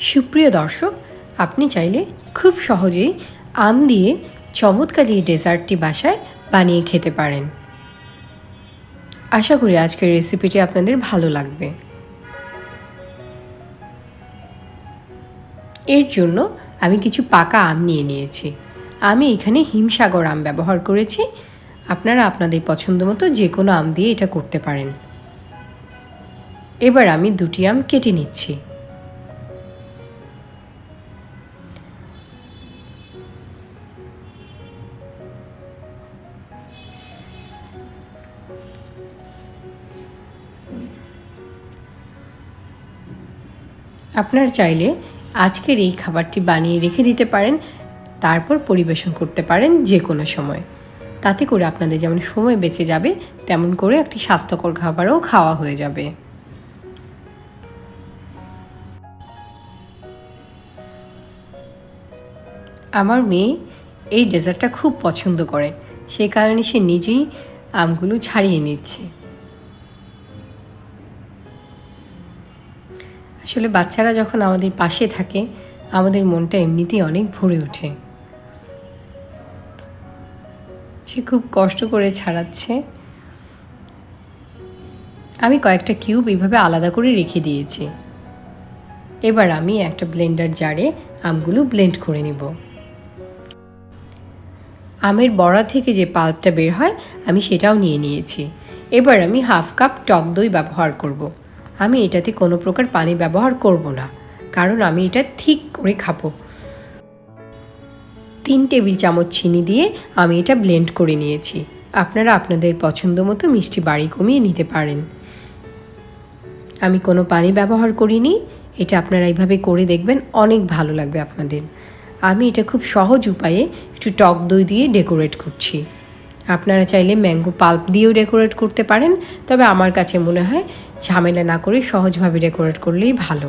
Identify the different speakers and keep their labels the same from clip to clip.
Speaker 1: সুপ্রিয় দর্শক, আপনি চাইলে খুব সহজেই আম দিয়ে চমৎকার এই ডেজার্টটি বাসায় বানিয়ে খেতে পারেন। আশা করি আজকের রেসিপিটি আপনাদের ভালো লাগবে। এর জন্য আমি কিছু পাকা আম নিয়ে নিয়েছি। আমি এখানে হিমসাগর আম ব্যবহার করেছি। আপনারা আপনাদের পছন্দ মতো যে কোনো আম দিয়ে এটা করতে পারেন। এবার আমি দুটি আম কেটে নিচ্ছি। আপনারা চাইলে আজকের এই খাবারটি বানিয়ে রেখে দিতে পারেন, তারপর পরিবেশন করতে পারেন যে কোনো সময়। তাতে করে আপনাদের যেমন সময় বেঁচে যাবে, তেমন করে একটি স্বাস্থ্যকর খাবারও খাওয়া হয়ে যাবে। আমার মেয়ে এই ডেজার্টটা খুব পছন্দ করে, সেই কারণে সে নিজেই আমগুলো ছাড়িয়ে নিচ্ছে। আসলে বাচ্চারা যখন আমাদের পাশে থাকে, আমাদের মনটা এমনিতেই অনেক ভরে ওঠে। সে খুব কষ্ট করে ছাড়াচ্ছে। আমি কয়েকটা কিউব এইভাবে আলাদা করে রেখে দিয়েছি। এবার আমি একটা ব্লেন্ডার জারে আমগুলো ব্লেন্ড করে নেব। আমের বড়া থেকে যে পাল্পটা বের হয়, আমি সেটাও নিয়ে নিয়েছি। এবার আমি হাফ কাপ টক দই ব্যবহার করব। আমি এটাতে কোনো প্রকার পানি ব্যবহার করব না, কারণ আমি এটা ঠিক করে খাবো। 3 টেবিল চামচ চিনি দিয়ে আমি এটা ব্লেন্ড করে নিয়েছি। আপনারা আপনাদের পছন্দ মতো মিষ্টি বাড়ি কমিয়ে নিতে পারেন। আমি কোনো পানি ব্যবহার করিনি। এটা আপনারা এইভাবে করে দেখবেন, অনেক ভালো লাগবে আপনাদের। আমি এটা খুব সহজ উপায়ে একটু টক দই দিয়ে ডেকোরেট করছি। আপনারা চাইলে ম্যাঙ্গো পাল্প দিয়েও ডেকোরেট করতে পারেন, তবে আমার কাছে মনে হয় ঝামেলা না করে সহজভাবে ডেকোরেট করলেই ভালো।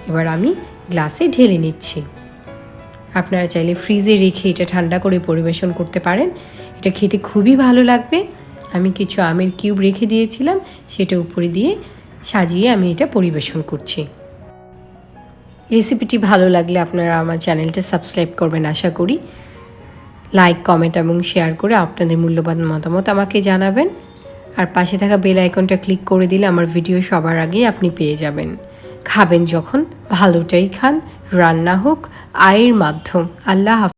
Speaker 1: এবার আমি গ্লাসে ঢেলে নিচ্ছি। আপনারা চাইলে ফ্রিজে রেখে এটা ঠান্ডা করে পরিবেশন করতে পারেন। এটা খেতে খুবই ভালো লাগবে। আমি কিছু আমের কিউব রেখে দিয়েছিলাম, সেটা উপরে দিয়ে সাজিয়ে আমি এটা পরিবেশন করছি। রেসিপিটি ভালো লাগলে আপনারা আমার চ্যানেলটা সাবস্ক্রাইব করবেন আশা করি। লাইক, কমেন্ট এবং শেয়ার করে আপনাদের মূল্যবান মতামত আমাকে জানাবেন। আর পাশে থাকা বেল আইকনটা ক্লিক করে দিলে আমার ভিডিও সবার আগেই আপনি পেয়ে যাবেন। খাবেন যখন ভালোটাই খান, রান্না হোক আয়ের মাধ্যম। আল্লাহ হাফেজ।